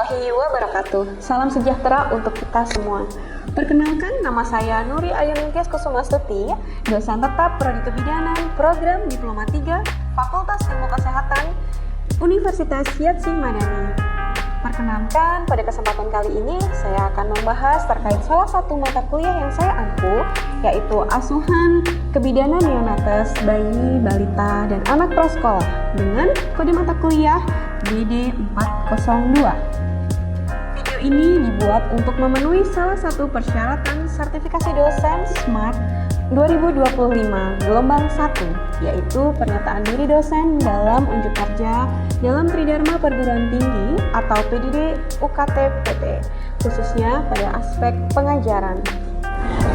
warahmatullahi wabarakatuh. Salam sejahtera untuk kita semua. Perkenalkan, nama saya Nuri Ayuningkes Kusumastuti, dosen tetap Prodi Kebidanan, Program Diploma 3, Fakultas Ilmu Kesehatan, Universitas Yatsi Madani. Perkenalkan, pada kesempatan kali ini saya akan membahas terkait salah satu mata kuliah yang saya ampu, yaitu Asuhan Kebidanan Neonates, Bayi, Balita, dan Anak Prasekolah dengan kode mata kuliah BD402. Video ini dibuat untuk memenuhi salah satu persyaratan sertifikasi dosen SMART 2025 gelombang 1, yaitu pernyataan diri dosen dalam unjuk kerja dalam Tridharma Perguruan Tinggi atau PDD UKT PT, khususnya pada aspek pengajaran.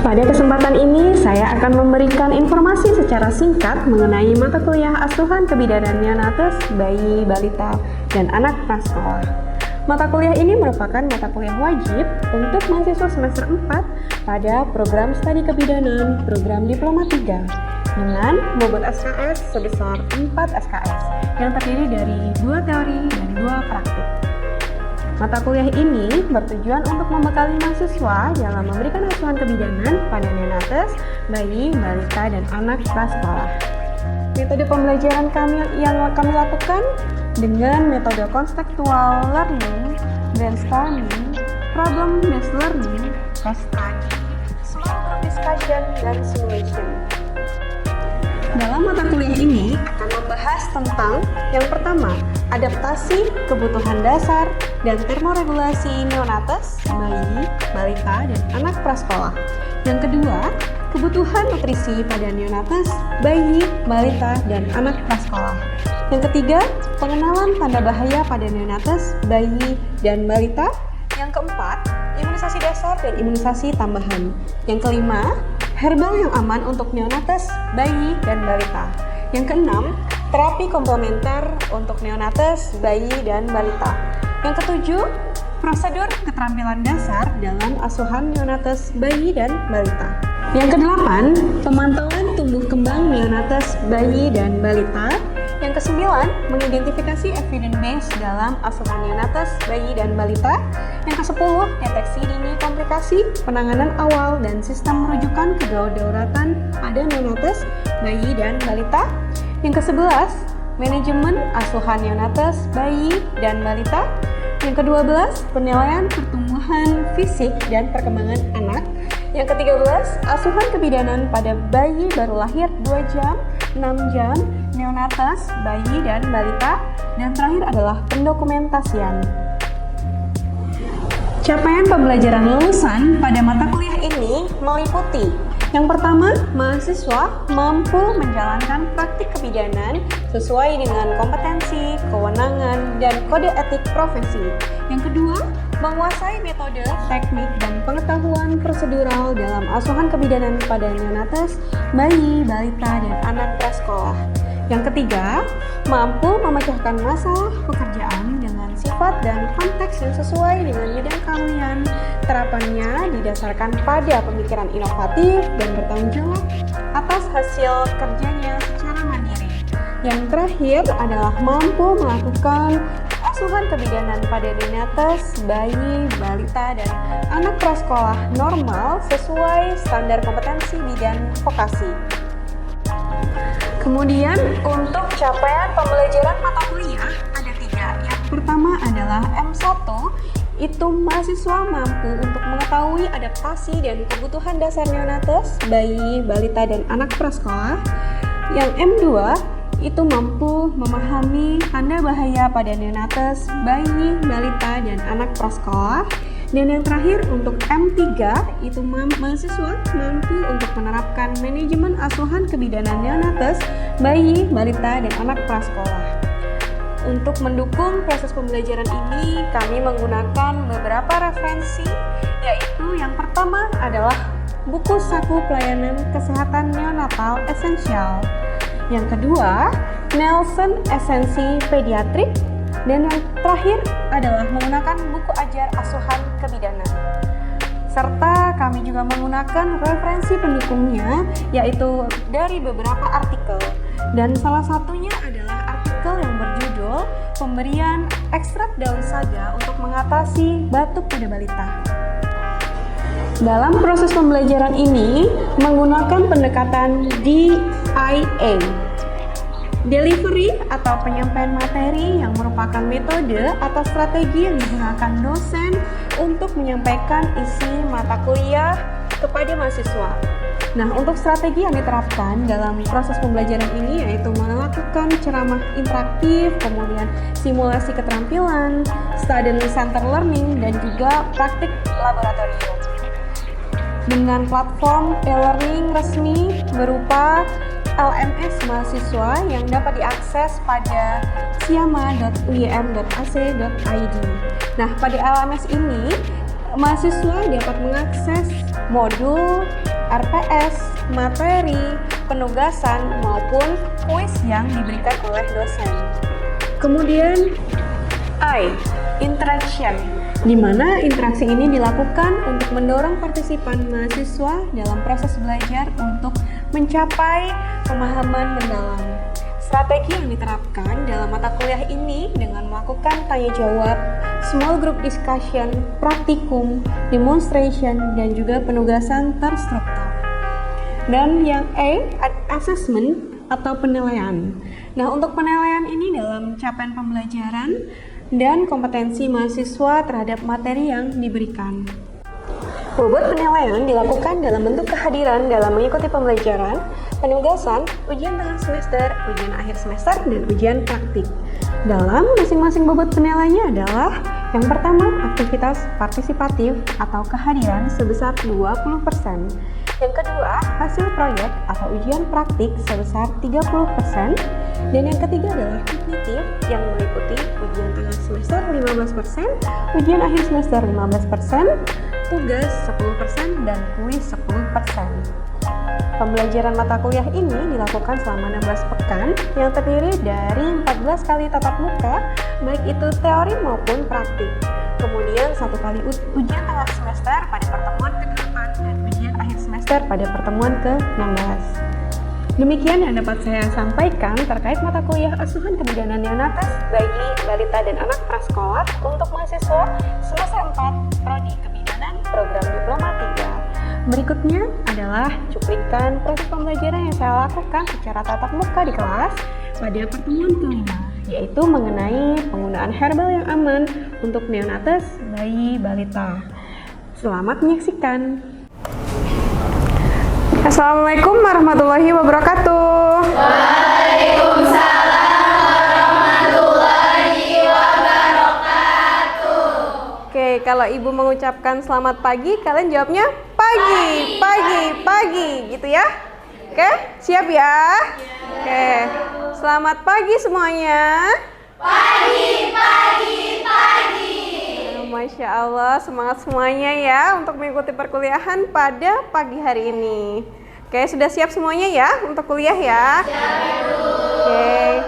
Pada kesempatan ini, saya akan memberikan informasi secara singkat mengenai mata kuliah Asuhan Kebidanan Neonates, Bayi, Balita, dan Anak Prasekolah. Mata kuliah ini merupakan mata kuliah wajib untuk mahasiswa semester 4 pada program studi kebidanan program Diploma 3 dengan bobot SKS sebesar 4 SKS yang terdiri dari 2 teori dan 2 praktik. Mata kuliah ini bertujuan untuk membekali mahasiswa dalam memberikan asuhan kebidanan pada neonates, bayi, balita, dan anak prasekolah. Metode pembelajaran yang kami lakukan dengan metode konstekstual learning, brainstorming, problem-based learning, case study, small group discussion, dan simulation. Dalam mata kuliah ini akan membahas tentang yang pertama, adaptasi kebutuhan dasar dan termoregulasi neonates, bayi, balita, dan anak prasekolah. Yang kedua, kebutuhan nutrisi pada neonates, bayi, balita, dan anak prasekolah. Yang ketiga, pengenalan tanda bahaya pada neonates, bayi, dan balita. Yang keempat, imunisasi dasar dan imunisasi tambahan. Yang kelima, herbal yang aman untuk neonates, bayi, dan balita. Yang keenam, terapi komplementer untuk neonates, bayi, dan balita. Yang ketujuh, prosedur keterampilan dasar dalam asuhan neonates, bayi, dan balita. Yang kedelapan, pemantauan tumbuh kembang neonates, bayi, dan balita. Yang kesembilan, mengidentifikasi evidence base dalam asuhan neonates, bayi, dan balita. Yang kesepuluh, deteksi dini komplikasi, penanganan awal, dan sistem merujukan kegawat dauratan pada neonates, bayi, dan balita. Yang ke-11, manajemen asuhan neonates, bayi, dan balita. Yang ke-12, penilaian pertumbuhan fisik dan perkembangan anak. Yang ke-13, asuhan kebidanan pada bayi baru lahir 2 jam, 6 jam, neonates, bayi, dan balita. Dan terakhir adalah pendokumentasian. Capaian pembelajaran lulusan pada mata kuliah ini meliputi: yang pertama, mahasiswa mampu menjalankan praktik kebidanan sesuai dengan kompetensi, kewenangan, dan kode etik profesi. Yang kedua, menguasai metode, teknik, dan pengetahuan prosedural dalam asuhan kebidanan pada neonates, bayi, balita, dan anak prasekolah. Yang ketiga, mampu memecahkan masalah pekerjaan dengan sifat dan konteks yang sesuai dengan bidang keahlian. Terapannya didasarkan pada pemikiran inovatif dan bertanggung jawab atas hasil kerjanya secara mandiri. Yang terakhir adalah mampu melakukan asuhan kebidanan pada neonates, bayi, balita, dan anak prasekolah normal sesuai standar kompetensi bidang vokasi. Kemudian untuk capaian pembelajaran mata kuliah ada 3. Yang pertama adalah M1, itu mahasiswa mampu untuk mengetahui adaptasi dan kebutuhan dasar neonates, bayi, balita, dan anak prasekolah. Yang M2 itu mampu memahami tanda bahaya pada neonates, bayi, balita, dan anak prasekolah. Dan yang terakhir untuk M3 itu mahasiswa mampu untuk menerapkan manajemen asuhan kebidanan neonates, bayi, balita, dan anak prasekolah. Untuk mendukung proses pembelajaran ini, kami menggunakan beberapa referensi, yaitu yang pertama adalah buku saku pelayanan kesehatan neonatal esensial. Yang kedua, Nelson Esensi Pediatrik. Dan yang terakhir adalah menggunakan buku ajar asuhan kebidanan. Serta kami juga menggunakan referensi pendukungnya, yaitu dari beberapa artikel. Dan salah satunya adalah artikel yang berjudul pemberian ekstrak daun saga untuk mengatasi batuk pada balita. Dalam proses pembelajaran ini menggunakan pendekatan DIA, delivery atau penyampaian materi, yang merupakan metode atau strategi yang digunakan dosen untuk menyampaikan isi mata kuliah kepada mahasiswa. Nah, untuk strategi yang diterapkan dalam proses pembelajaran ini yaitu melakukan ceramah interaktif, kemudian simulasi keterampilan, student center learning, dan juga praktik laboratorium. Dengan platform e-learning resmi berupa LMS mahasiswa yang dapat diakses pada siama.uym.ac.id. Nah, pada LMS ini mahasiswa dapat mengakses modul, RPS, materi, penugasan, maupun kuis yang diberikan oleh dosen. Kemudian interaction, di mana interaksi ini dilakukan untuk mendorong partisipan mahasiswa dalam proses belajar untuk mencapai pemahaman mendalam. Strategi yang diterapkan dalam mata kuliah ini dengan melakukan tanya jawab, small group discussion, praktikum, demonstration, dan juga penugasan terstruktur. Dan yang assessment atau penilaian. Nah, untuk penilaian ini dalam capaian pembelajaran dan kompetensi mahasiswa terhadap materi yang diberikan. Bobot penilaian dilakukan dalam bentuk kehadiran dalam mengikuti pembelajaran, penugasan, ujian tengah semester, ujian akhir semester, dan ujian praktik. Dalam masing-masing bobot penilaiannya adalah yang pertama, aktivitas partisipatif atau kehadiran sebesar 20%. Yang kedua, hasil proyek atau ujian praktik sebesar 30%. Dan yang ketiga adalah kognitif yang meliputi ujian tengah semester 15%, ujian akhir semester 15%, tugas 10%, dan kuis 10%. Pembelajaran mata kuliah ini dilakukan selama 16 pekan yang terdiri dari 14 kali tatap muka, baik itu teori maupun praktik. Kemudian 1 kali ujian tengah semester pada pertemuan ke-8 dan ujian akhir semester pada pertemuan ke-16. Demikian yang dapat saya sampaikan terkait mata kuliah asuhan kebidanan neonates bagi balita dan anak prasekolah untuk mahasiswa semester 4 Prodi Kebidanan Program Diploma 3. Berikutnya adalah cuplikan proses pembelajaran yang saya lakukan secara tatap muka di kelas pada pertemuan kelima, yaitu mengenai penggunaan herbal yang aman untuk neonates bayi balita. Selamat menyaksikan. Assalamualaikum warahmatullahi wabarakatuh. Waalaikumsalam warahmatullahi wabarakatuh. Oke, kalau ibu mengucapkan selamat pagi, kalian jawabnya pagi, gitu ya. Oke, siap ya? Oke, selamat pagi semuanya. Pagi. Masya Allah, semangat semuanya ya untuk mengikuti perkuliahan pada pagi hari ini. Oke, sudah siap semuanya ya untuk kuliah ya? Oke,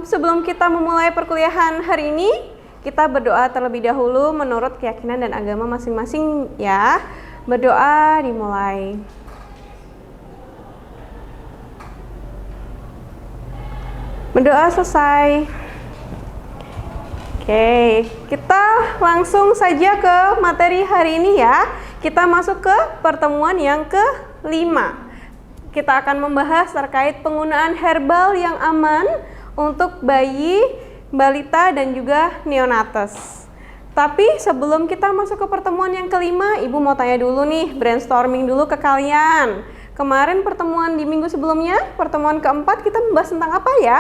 sebelum kita memulai perkuliahan hari ini, kita berdoa terlebih dahulu menurut keyakinan dan agama masing-masing ya. Berdoa dimulai. Berdoa selesai. Oke, kita langsung saja ke materi hari ini ya. Kita masuk ke pertemuan yang ke-5. Kita akan membahas terkait penggunaan herbal yang aman untuk bayi, balita, dan juga neonates. Tapi sebelum kita masuk ke pertemuan yang ke-5, Ibu mau tanya dulu nih, brainstorming dulu ke kalian. Kemarin pertemuan di minggu sebelumnya, pertemuan ke-4, kita membahas tentang apa ya?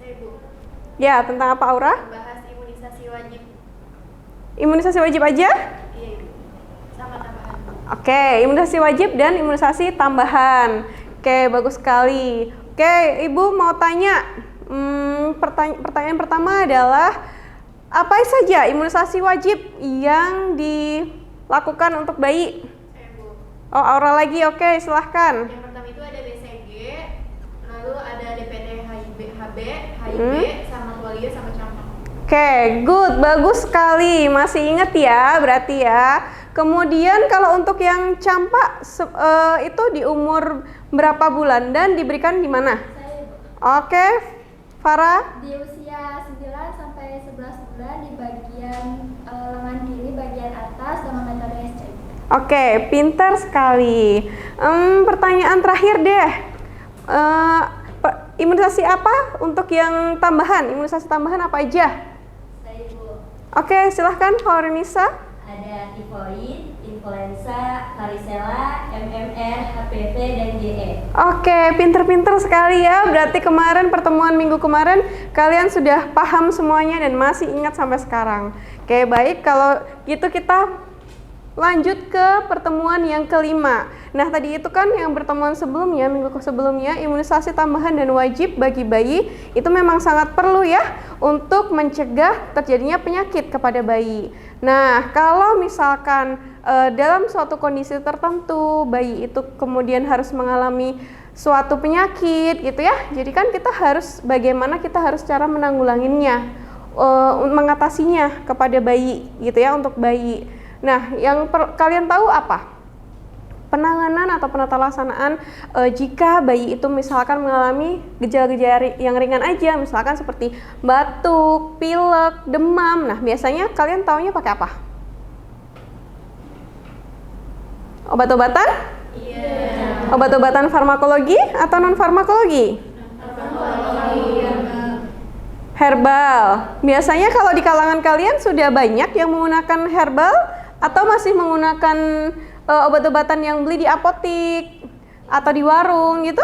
Saya Bu. Ya, tentang apa Aura? Bahas imunisasi wajib. Imunisasi wajib aja? Iya Ibu. Sama tambahan. Oke, imunisasi wajib dan imunisasi tambahan. Oke, bagus sekali. Oke, Ibu mau tanya. Pertanyaan pertama adalah apa saja imunisasi wajib yang dilakukan untuk bayi? Saya Bu. Oh, Aura lagi. Oke, silahkan. Yang pertama itu ada BCG, lalu ada DPT HB, HIV, sama polio sama campak. Oke, good, bagus sekali. Masih ingat ya, berarti ya. Kemudian kalau untuk yang campak itu di umur berapa bulan dan diberikan di mana? Saya Bu. Oke, Farah. Di usia 9 Oke, pintar sekali. Pertanyaan terakhir deh. Imunisasi apa untuk yang tambahan? Imunisasi tambahan apa aja? Saya Bu. Oke, silahkan Florenisa. Ada tifoid, influenza, varicella, MMR, HPV, dan JE. Oke, pinter-pinter sekali ya. Berarti kemarin pertemuan minggu kemarin kalian sudah paham semuanya dan masih ingat sampai sekarang. Oke, baik. Kalau gitu kita lanjut ke pertemuan yang kelima. Nah, tadi itu kan yang pertemuan sebelumnya, minggu sebelumnya, imunisasi tambahan dan wajib bagi bayi itu memang sangat perlu ya untuk mencegah terjadinya penyakit kepada bayi. Nah, kalau misalkan dalam suatu kondisi tertentu bayi itu kemudian harus mengalami suatu penyakit gitu ya. Jadi kan kita harus bagaimana kita harus cara menanggulanginya, mengatasinya kepada bayi gitu ya, untuk bayi. Nah, yang kalian tahu apa? Penanganan atau penata laksanaan jika bayi itu misalkan mengalami gejala-gejala yang ringan aja, misalkan seperti batuk, pilek, demam. Nah, biasanya kalian taunya pakai apa? Obat-obatan? Iya. Obat-obatan farmakologi atau non farmakologi? Herbal. Biasanya kalau di kalangan kalian sudah banyak yang menggunakan herbal atau masih menggunakan obat-obatan yang beli di apotik atau di warung gitu?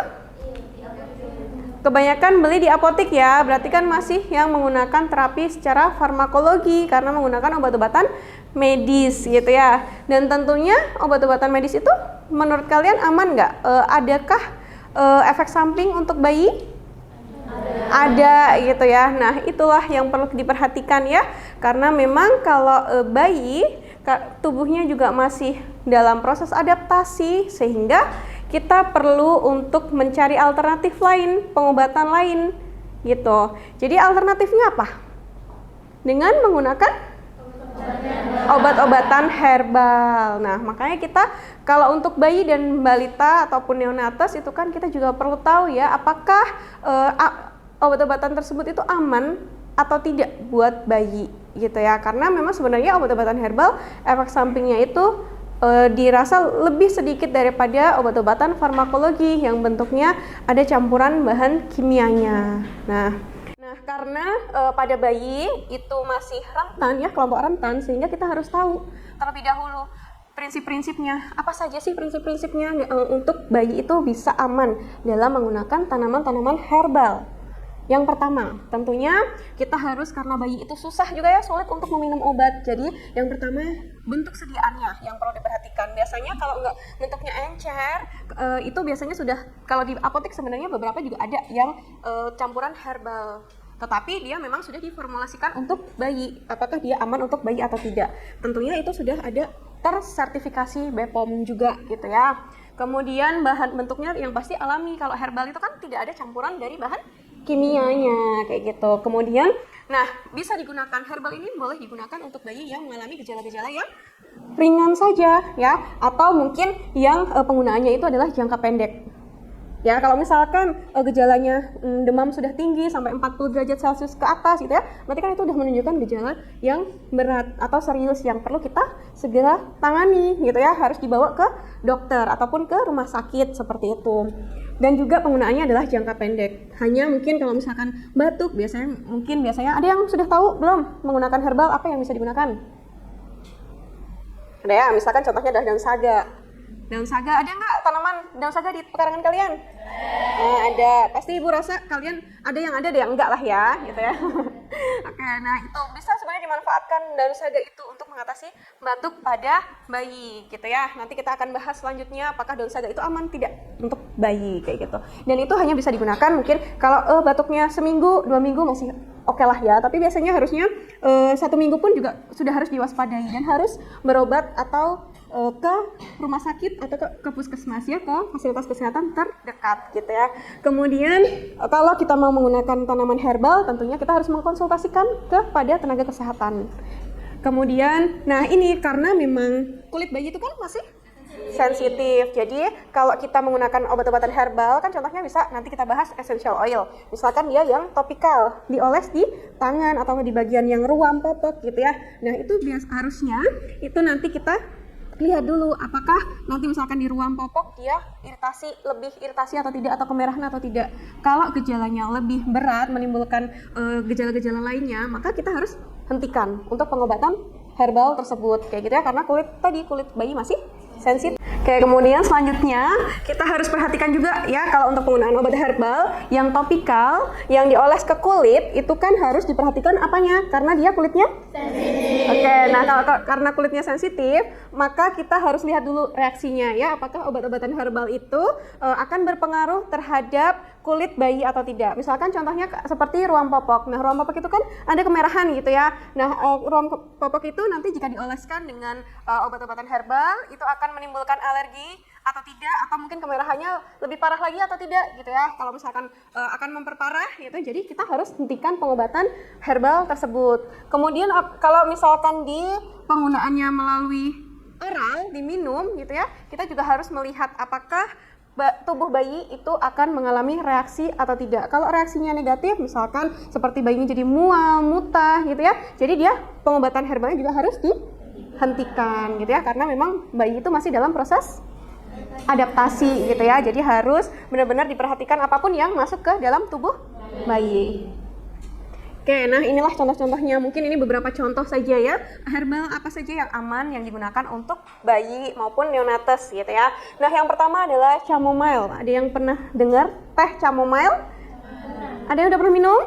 Kebanyakan beli di apotik ya, berarti kan masih yang menggunakan terapi secara farmakologi karena menggunakan obat-obatan medis gitu ya. Dan tentunya obat-obatan medis itu menurut kalian aman nggak? Adakah efek samping untuk bayi? Ada gitu ya. Nah, itulah yang perlu diperhatikan ya, karena memang kalau bayi tubuhnya juga masih dalam proses adaptasi, sehingga kita perlu untuk mencari alternatif lain, pengobatan lain gitu. Jadi alternatifnya apa? Dengan menggunakan obat-obatan herbal. Nah, makanya kita kalau untuk bayi dan balita ataupun neonates itu kan kita juga perlu tahu ya, apakah obat-obatan tersebut itu aman atau tidak buat bayi gitu ya. Karena memang sebenarnya obat-obatan herbal efek sampingnya itu dirasa lebih sedikit daripada obat-obatan farmakologi yang bentuknya ada campuran bahan kimianya. Nah, karena pada bayi itu masih rentan ya, kelompok rentan, sehingga kita harus tahu terlebih dahulu prinsip-prinsipnya. Apa saja sih prinsip-prinsipnya untuk bayi itu bisa aman dalam menggunakan tanaman-tanaman herbal? Yang pertama, tentunya kita harus, karena bayi itu susah juga ya, sulit untuk meminum obat. Jadi yang pertama, bentuk sediaannya yang perlu diperhatikan. Biasanya kalau nggak bentuknya encer, itu biasanya sudah, kalau di apotek sebenarnya beberapa juga ada yang campuran herbal. Tetapi dia memang sudah diformulasikan untuk bayi. Apakah dia aman untuk bayi atau tidak? Tentunya itu sudah ada tersertifikasi BPOM juga gitu ya. Kemudian bahan bentuknya yang pasti alami. Kalau herbal itu kan tidak ada campuran dari bahan kimianya kayak gitu. Kemudian, nah, bisa digunakan herbal ini, boleh digunakan untuk bayi yang mengalami gejala-gejala yang ringan saja ya, atau mungkin yang penggunaannya itu adalah jangka pendek. Ya, kalau misalkan gejalanya demam sudah tinggi sampai 40 derajat Celcius ke atas gitu ya, berarti kan itu sudah menunjukkan gejala yang berat atau serius yang perlu kita segera tangani gitu ya, harus dibawa ke dokter ataupun ke rumah sakit seperti itu. Dan juga penggunaannya adalah jangka pendek. Hanya mungkin kalau misalkan batuk, biasanya ada yang sudah tahu belum menggunakan herbal apa yang bisa digunakan? Ada ya, misalkan contohnya adalah daun saga. Daun saga, ada nggak tanaman daun saga di pekarangan kalian? Nah, ada. Pasti ibu rasa kalian ada yang ada, ada yang enggak lah ya, gitu ya. Oke, nah itu bisa sebenarnya dimanfaatkan daun saga itu untuk mengatasi batuk pada bayi, gitu ya. Nanti kita akan bahas selanjutnya apakah daun saga itu aman tidak untuk bayi, kayak gitu. Dan itu hanya bisa digunakan mungkin kalau batuknya seminggu, 2 minggu masih oke lah ya. Tapi biasanya harusnya 1 minggu pun juga sudah harus diwaspadai dan harus berobat atau ke rumah sakit atau ke puskesmas ya, ke fasilitas kesehatan terdekat gitu ya. Kemudian kalau kita mau menggunakan tanaman herbal, tentunya kita harus mengkonsultasikan kepada tenaga kesehatan. Kemudian, nah ini karena memang kulit bayi itu kan masih sensitif. Jadi kalau kita menggunakan obat-obatan herbal kan contohnya bisa nanti kita bahas essential oil. Misalkan dia yang topikal, dioles di tangan atau di bagian yang ruam, popok gitu ya. Nah itu harusnya itu nanti kita lihat dulu apakah nanti misalkan di ruang popok dia lebih iritasi atau tidak, atau kemerahan atau tidak. Kalau gejalanya lebih berat, menimbulkan gejala-gejala lainnya, maka kita harus hentikan untuk pengobatan herbal tersebut kayak gitu ya, karena kulit bayi masih sensitif. Oke, kemudian selanjutnya kita harus perhatikan juga ya, kalau untuk penggunaan obat herbal yang topikal yang dioles ke kulit itu kan harus diperhatikan apanya, karena dia kulitnya sensitif. Oke, nah karena kulitnya sensitif, maka kita harus lihat dulu reaksinya ya, apakah obat-obatan herbal itu akan berpengaruh terhadap kulit bayi atau tidak. Misalkan contohnya seperti ruang popok. Nah, ruang popok itu kan ada kemerahan gitu ya. Nah, ruang popok itu nanti jika dioleskan dengan obat-obatan herbal itu akan menimbulkan alergi atau tidak, atau mungkin kemerahannya lebih parah lagi atau tidak gitu ya. Kalau misalkan akan memperparah gitu, jadi kita harus hentikan pengobatan herbal tersebut. Kemudian kalau misalkan di penggunaannya melalui oral, diminum gitu ya, kita juga harus melihat apakah tubuh bayi itu akan mengalami reaksi atau tidak. Kalau reaksinya negatif, misalkan seperti bayinya jadi mual, muntah gitu ya, jadi dia pengobatan herbalnya juga harus dihentikan gitu ya, karena memang bayi itu masih dalam proses adaptasi gitu ya, jadi harus benar-benar diperhatikan apapun yang masuk ke dalam tubuh bayi. Oke, nah inilah contoh-contohnya, mungkin ini beberapa contoh saja ya, herbal apa saja yang aman yang digunakan untuk bayi maupun neonates gitu ya. Nah, yang pertama adalah chamomile. Ada yang pernah dengar teh chamomile? Ada yang udah pernah minum?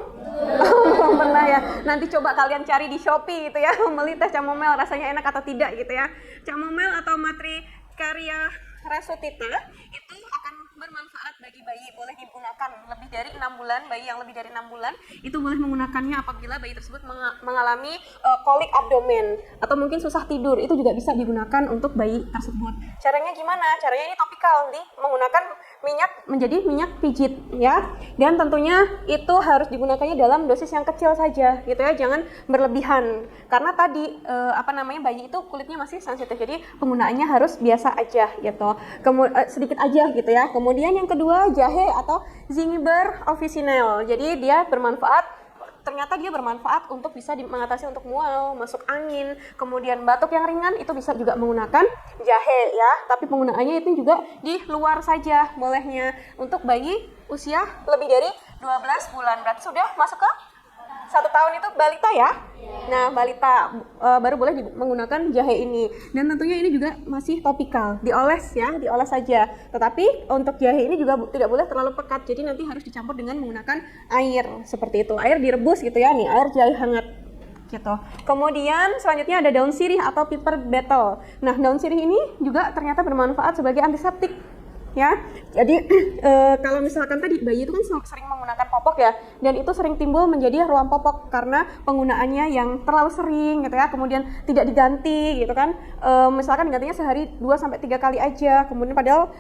Belum pernah ya. Nanti coba kalian cari di Shopee gitu ya, membeli teh chamomile rasanya enak atau tidak gitu ya. Chamomile atau Matricaria resutita itu akan bermanfaat bagi bayi, boleh digunakan lebih dari 6 bulan, bayi yang lebih dari 6 bulan itu boleh menggunakannya apabila bayi tersebut mengalami kolik abdomen atau mungkin susah tidur, itu juga bisa digunakan untuk bayi tersebut. Caranya gimana? Caranya ini topikal, menggunakan minyak menjadi minyak pijit ya, dan tentunya itu harus digunakannya dalam dosis yang kecil saja gitu ya, jangan berlebihan karena tadi bayi itu kulitnya masih sensitif, jadi penggunaannya harus biasa aja gitu, sedikit aja gitu ya. Kemudian yang kedua, jahe atau Zingiber officinale. Jadi dia ternyata bermanfaat untuk bisa mengatasi untuk mual, masuk angin, kemudian batuk yang ringan itu bisa juga menggunakan jahe ya. Tapi penggunaannya itu juga di luar saja bolehnya. Untuk bayi usia lebih dari 12 bulan, berarti sudah masuk ke 1 tahun itu balita ya. Nah, balita baru boleh menggunakan jahe ini. Dan tentunya ini juga masih topikal, dioles saja. Tetapi untuk jahe ini juga tidak boleh terlalu pekat. Jadi nanti harus dicampur dengan menggunakan air seperti itu. Air direbus gitu ya, nih air jahe hangat gitu. Kemudian selanjutnya ada daun sirih atau piper betel. Nah, daun sirih ini juga ternyata bermanfaat sebagai antiseptik. Ya, jadi kalau misalkan tadi bayi itu kan sering menggunakan popok ya, dan itu sering timbul menjadi ruam popok karena penggunaannya yang terlalu sering gitu ya, kemudian tidak diganti gitu kan, misalkan digantinya sehari 2-3 kali aja, kemudian padahal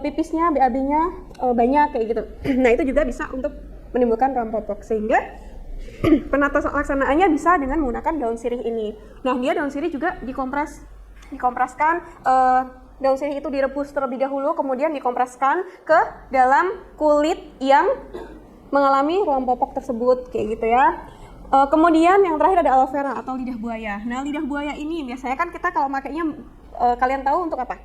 pipisnya, BAB-nya banyak kayak gitu. Nah, itu juga bisa untuk menimbulkan ruam popok, sehingga penata laksanaannya bisa dengan menggunakan daun sirih ini. Nah, dia daun sirih juga dikompreskan, daun sirih itu direbus terlebih dahulu, kemudian dikompreskan ke dalam kulit yang mengalami ruam popok tersebut, kayak gitu ya. Kemudian yang terakhir ada aloe vera atau lidah buaya. Nah, lidah buaya ini biasanya kan kita kalau makainya, kalian tahu untuk apa?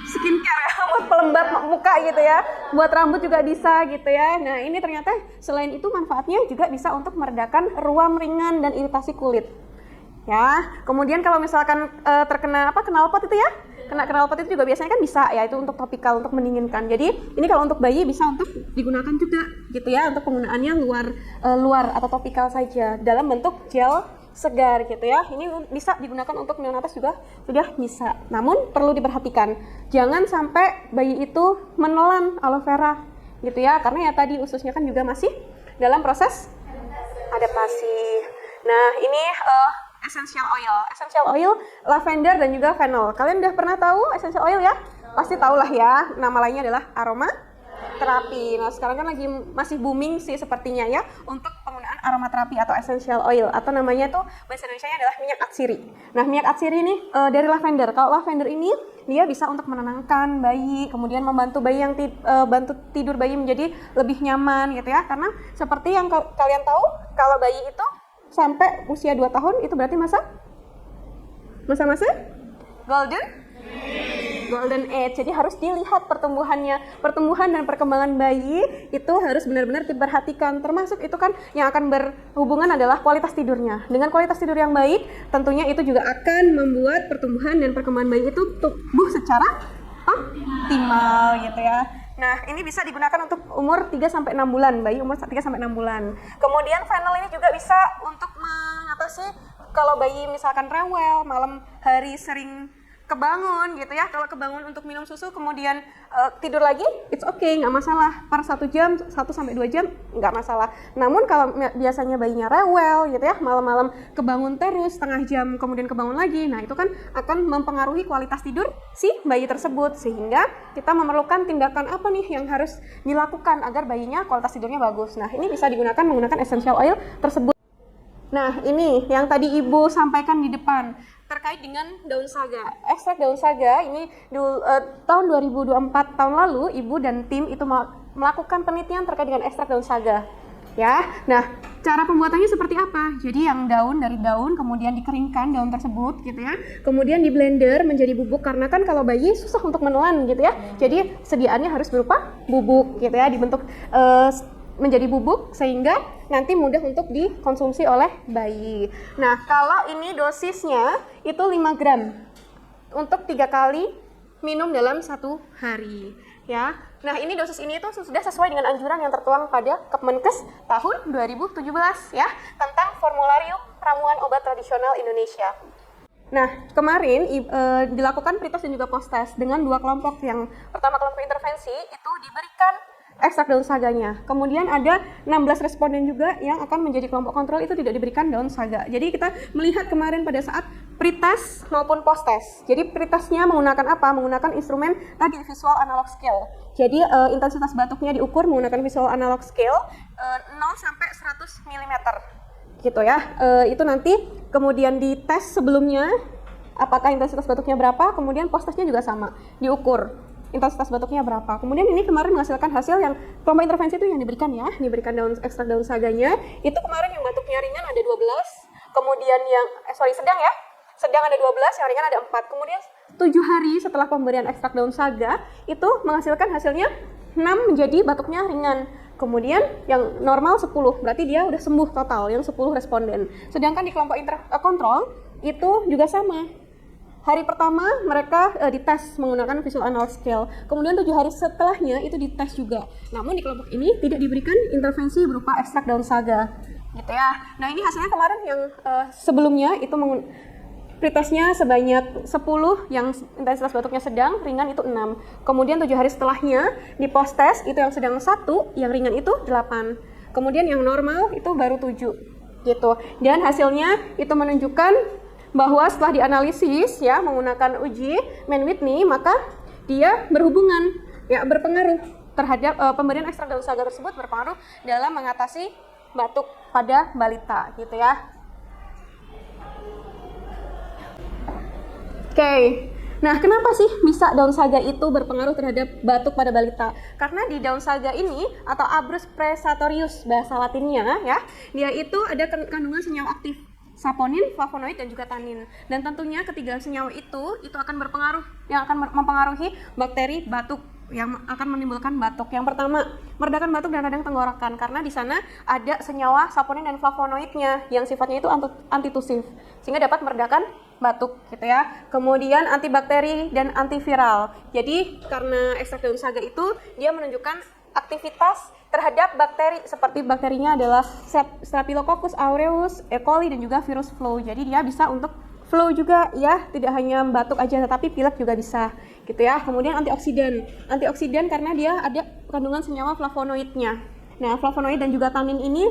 Skincare ya, buat pelembab muka gitu ya, buat rambut juga bisa gitu ya. Nah, ini ternyata selain itu manfaatnya juga bisa untuk meredakan ruam ringan dan iritasi kulit. Ya, kemudian kalau misalkan terkena knalpot itu ya, knalpot itu juga biasanya kan bisa ya, itu untuk topikal, untuk mendinginkan. Jadi ini kalau untuk bayi bisa untuk digunakan juga gitu ya, untuk penggunaannya luar atau topikal saja dalam bentuk gel segar gitu ya. Ini bisa digunakan untuk neonates juga sudah bisa. Namun perlu diperhatikan, jangan sampai bayi itu menelan aloe vera gitu ya, karena ya tadi ususnya kan juga masih dalam proses adaptasi. Nah, ini essential oil, lavender dan juga fennel. Kalian udah pernah tahu essential oil ya? Pasti tahu lah ya. Nama lainnya adalah aroma terapi. Nah, sekarang kan masih booming sih sepertinya ya untuk penggunaan aromaterapi atau essential oil, atau namanya tuh bahasa Indonesianya adalah minyak atsiri. Nah, minyak atsiri ini dari lavender. Kalau lavender ini dia bisa untuk menenangkan bayi, kemudian membantu bayi yang bantu tidur bayi menjadi lebih nyaman gitu ya. Karena seperti yang kalian tahu, kalau bayi itu sampai usia 2 tahun itu berarti masa golden age. Jadi harus dilihat pertumbuhan dan perkembangan bayi itu harus benar-benar diperhatikan. Termasuk itu kan yang akan berhubungan adalah kualitas tidurnya. Dengan kualitas tidur yang baik, tentunya itu juga akan membuat pertumbuhan dan perkembangan bayi itu tumbuh secara optimal gitu ya. Nah, ini bisa digunakan untuk umur 3-6 bulan, bayi umur 3-6 bulan. Kemudian fennel ini juga bisa untuk mengatasi kalau bayi misalkan rewel, malam hari sering kebangun gitu ya. Kalau kebangun untuk minum susu kemudian tidur lagi, it's okay, nggak masalah. Per 1 jam, 1-2 jam nggak masalah. Namun kalau biasanya bayinya rewel gitu ya, malam-malam kebangun terus setengah jam kemudian kebangun lagi, nah itu kan akan mempengaruhi kualitas tidur si bayi tersebut, sehingga kita memerlukan tindakan apa nih yang harus dilakukan agar bayinya kualitas tidurnya bagus. Nah, ini bisa digunakan menggunakan essential oil tersebut. Nah, ini yang tadi Ibu sampaikan di depan terkait dengan daun saga. Ekstrak daun saga ini tahun 2024 tahun lalu Ibu dan tim itu melakukan penelitian terkait dengan ekstrak daun saga. Ya. Nah, cara pembuatannya seperti apa? Jadi yang dari daun kemudian dikeringkan daun tersebut gitu ya. Kemudian di blender menjadi bubuk karena kan kalau bayi susah untuk menelan gitu ya. Jadi sediaannya harus berupa bubuk gitu ya, dibentuk menjadi bubuk sehingga nanti mudah untuk dikonsumsi oleh bayi. Nah, kalau ini dosisnya itu 5 gram untuk 3 kali minum dalam 1 hari ya. Nah, ini dosis ini itu sudah sesuai dengan anjuran yang tertuang pada Kemenkes tahun 2017 ya, tentang Formularium Ramuan Obat Tradisional Indonesia. Nah, kemarin dilakukan pretest dan juga post-test dengan 2 kelompok. Yang pertama kelompok intervensi itu diberikan ekstrak daun saganya. Kemudian ada 16 responden juga yang akan menjadi kelompok kontrol itu tidak diberikan daun saga. Jadi kita melihat kemarin pada saat pretest maupun post-test. Jadi pretestnya menggunakan apa? Menggunakan instrumen tadi visual analog scale. Jadi intensitas batuknya diukur menggunakan visual analog scale 0 sampai 100 mm. Gitu ya. Itu nanti kemudian dites sebelumnya apakah intensitas batuknya berapa, kemudian post-testnya juga sama, diukur intensitas batuknya berapa. Kemudian ini kemarin menghasilkan hasil yang kelompok intervensi itu yang diberikan diberikan ekstrak daun saganya. Itu kemarin yang batuknya ringan ada 12, kemudian yang sedang ada 12, yang ringan ada 4. Kemudian 7 hari setelah pemberian ekstrak daun saga itu menghasilkan hasilnya 6 menjadi batuknya ringan. Kemudian yang normal 10, berarti dia udah sembuh total yang 10 responden. Sedangkan di kelompok kontrol itu juga sama. Hari pertama mereka dites menggunakan visual analog scale. Kemudian 7 hari setelahnya itu dites juga. Namun di kelompok ini tidak diberikan intervensi berupa ekstrak daun saga. Gitu ya. Nah, ini hasilnya kemarin yang sebelumnya itu pretestnya sebanyak 10 yang intensitas batuknya sedang, ringan itu 6. Kemudian 7 hari setelahnya di post test itu yang sedang 1, yang ringan itu 8. Kemudian yang normal itu baru 7. Gitu. Dan hasilnya itu menunjukkan bahwa setelah dianalisis ya menggunakan uji Mann-Whitney, maka dia berpengaruh terhadap pemberian ekstrak daun saga tersebut berpengaruh dalam mengatasi batuk pada balita gitu ya. Oke. Nah, kenapa sih bisa daun saga itu berpengaruh terhadap batuk pada balita? Karena di daun saga ini atau Abrus presatorius bahasa Latinnya ya, dia itu ada kandungan senyawa aktif saponin, flavonoid dan juga tanin. Dan tentunya ketiga senyawa itu akan berpengaruh, yang akan mempengaruhi bakteri batuk yang akan menimbulkan batuk. Yang pertama, meredakan batuk dan radang tenggorokan karena di sana ada senyawa saponin dan flavonoidnya yang sifatnya itu antitusif sehingga dapat meredakan batuk gitu ya. Kemudian antibakteri dan antiviral. Jadi karena ekstrak daun saga itu dia menunjukkan aktivitas terhadap bakteri seperti bakterinya adalah Staphylococcus aureus, E. coli dan juga virus flu. Jadi dia bisa untuk flu juga ya, tidak hanya batuk aja tetapi pilek juga bisa gitu ya. Kemudian antioksidan karena dia ada kandungan senyawa flavonoidnya. Nah, flavonoid dan juga tanin ini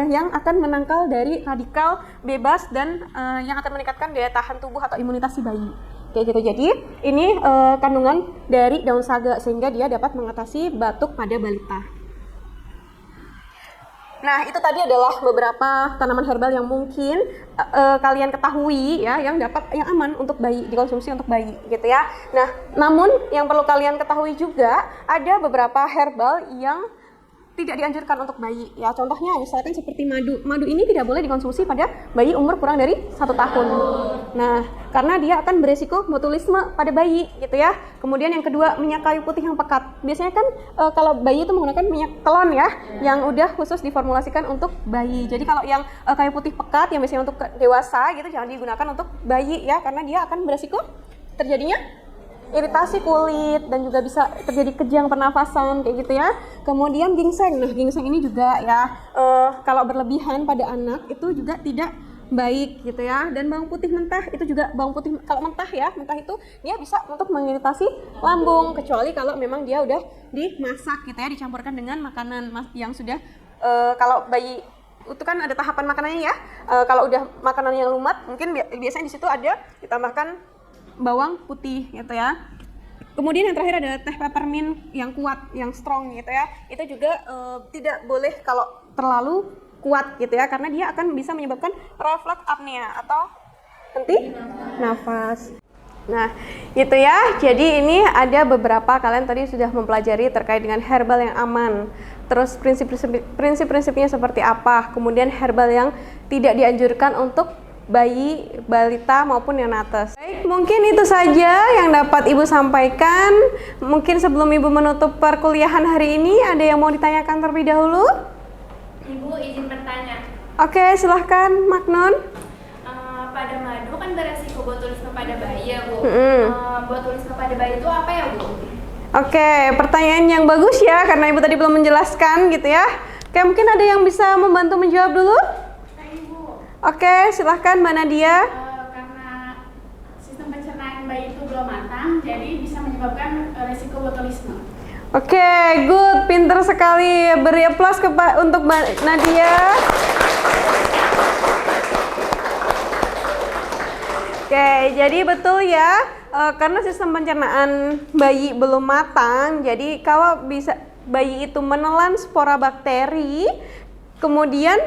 yang akan menangkal dari radikal bebas dan yang akan meningkatkan daya tahan tubuh atau imunitas si bayi. Kayak gitu. Jadi ini kandungan dari daun saga sehingga dia dapat mengatasi batuk pada balita. Nah, itu tadi adalah beberapa tanaman herbal yang mungkin kalian ketahui ya, yang aman untuk bayi, dikonsumsi untuk bayi gitu ya. Nah, namun yang perlu kalian ketahui juga ada beberapa herbal yang tidak dianjurkan untuk bayi ya. Contohnya misalkan seperti madu. Madu ini tidak boleh dikonsumsi pada bayi umur kurang dari 1 tahun. Nah, karena dia akan beresiko botulisme pada bayi gitu ya. Kemudian yang kedua, minyak kayu putih yang pekat. Biasanya kan kalau bayi itu menggunakan minyak telon ya, yang udah khusus diformulasikan untuk bayi. Jadi kalau yang kayu putih pekat yang biasanya untuk dewasa gitu jangan digunakan untuk bayi ya, karena dia akan beresiko terjadinya iritasi kulit dan juga bisa terjadi kejang pernafasan kayak gitu ya. Kemudian ginseng. Nah, ginseng ini juga ya kalau berlebihan pada anak itu juga tidak baik gitu ya. Dan bawang putih mentah itu juga, bawang putih kalau mentah ya, mentah itu dia bisa untuk mengiritasi lambung, kecuali kalau memang dia udah dimasak gitu ya, dicampurkan dengan makanan yang sudah kalau bayi itu kan ada tahapan makanannya ya. Kalau udah makanan yang lumat, mungkin biasanya di situ ada ditambahkan bawang putih gitu ya. Kemudian yang terakhir adalah teh peppermint yang kuat, yang strong gitu ya. Itu juga tidak boleh kalau terlalu kuat gitu ya, karena dia akan bisa menyebabkan refleks apnea atau henti nafas. Nah, itu ya. Jadi ini ada beberapa, kalian tadi sudah mempelajari terkait dengan herbal yang aman. Terus prinsip-prinsipnya seperti apa. Kemudian herbal yang tidak dianjurkan untuk bayi, balita maupun neonates. Baik, mungkin itu saja yang dapat Ibu sampaikan. Mungkin sebelum Ibu menutup perkuliahan hari ini, ada yang mau ditanyakan terlebih dahulu? Ibu izin bertanya. Oke, silahkan Maknon. Pada madu kan beresiko botulisme pada bayi ya Bu. Botulisme pada bayi itu apa ya Bu? Oke, pertanyaan yang bagus ya, karena Ibu tadi belum menjelaskan gitu ya. Oke, mungkin ada yang bisa membantu menjawab dulu? Oke, silahkan Mbak Nadia. Karena sistem pencernaan bayi itu belum matang, jadi bisa menyebabkan resiko botulisme. Oke, good, pinter sekali. Beri aplaus untuk Mbak Nadia. Oke, jadi betul ya, karena sistem pencernaan bayi belum matang, jadi kalau bisa bayi itu menelan spora bakteri, kemudian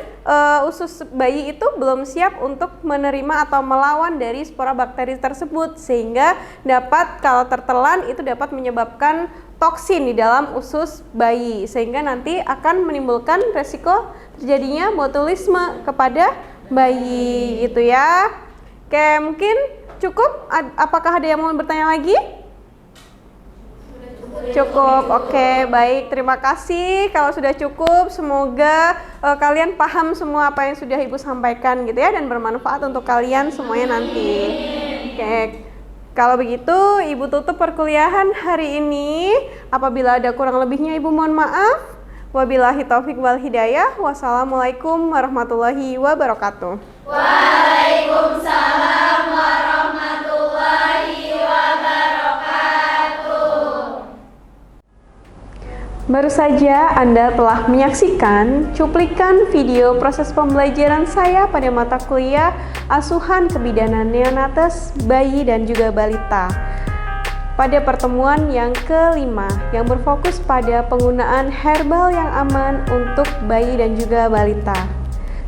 usus bayi itu belum siap untuk menerima atau melawan dari spora bakteri tersebut, sehingga dapat kalau tertelan itu dapat menyebabkan toksin di dalam usus bayi, sehingga nanti akan menimbulkan resiko terjadinya botulisme kepada bayi gitu ya. Oke, mungkin cukup. Apakah ada yang mau bertanya lagi? Cukup, oke, baik, terima kasih. Kalau sudah cukup, semoga kalian paham semua apa yang sudah Ibu sampaikan gitu ya, dan bermanfaat untuk kalian semuanya nanti. Oke, kalau begitu Ibu tutup perkuliahan hari ini. Apabila ada kurang lebihnya Ibu mohon maaf. Wabillahi taufik wal hidayah. Wassalamualaikum warahmatullahi wabarakatuh. Waalaikumsalam warahmatullahi wabarakatuh. Baru saja Anda telah menyaksikan cuplikan video proses pembelajaran saya pada mata kuliah Asuhan Kebidanan Neonates, Bayi dan juga Balita. Pada pertemuan yang kelima yang berfokus pada penggunaan herbal yang aman untuk bayi dan juga balita.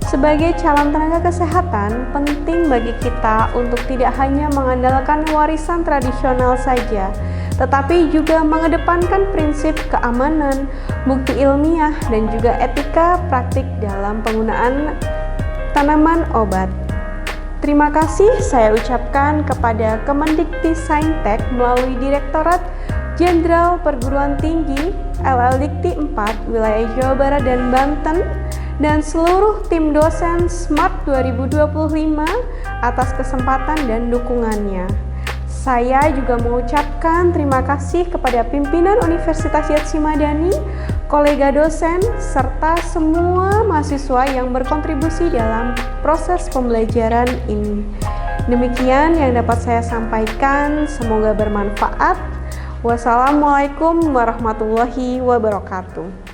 Sebagai calon tenaga kesehatan, penting bagi kita untuk tidak hanya mengandalkan warisan tradisional saja, tetapi juga mengedepankan prinsip keamanan, bukti ilmiah, dan juga etika praktik dalam penggunaan tanaman obat. Terima kasih saya ucapkan kepada Kemendikti-Saintek melalui Direktorat Jenderal Perguruan Tinggi LL-Dikti 4 Wilayah Jawa Barat dan Banten, dan seluruh tim dosen SMART 2025 atas kesempatan dan dukungannya. Saya juga mengucapkan terima kasih kepada pimpinan Universitas Yatsy Madani, kolega dosen, serta semua mahasiswa yang berkontribusi dalam proses pembelajaran ini. Demikian yang dapat saya sampaikan, semoga bermanfaat. Wassalamualaikum warahmatullahi wabarakatuh.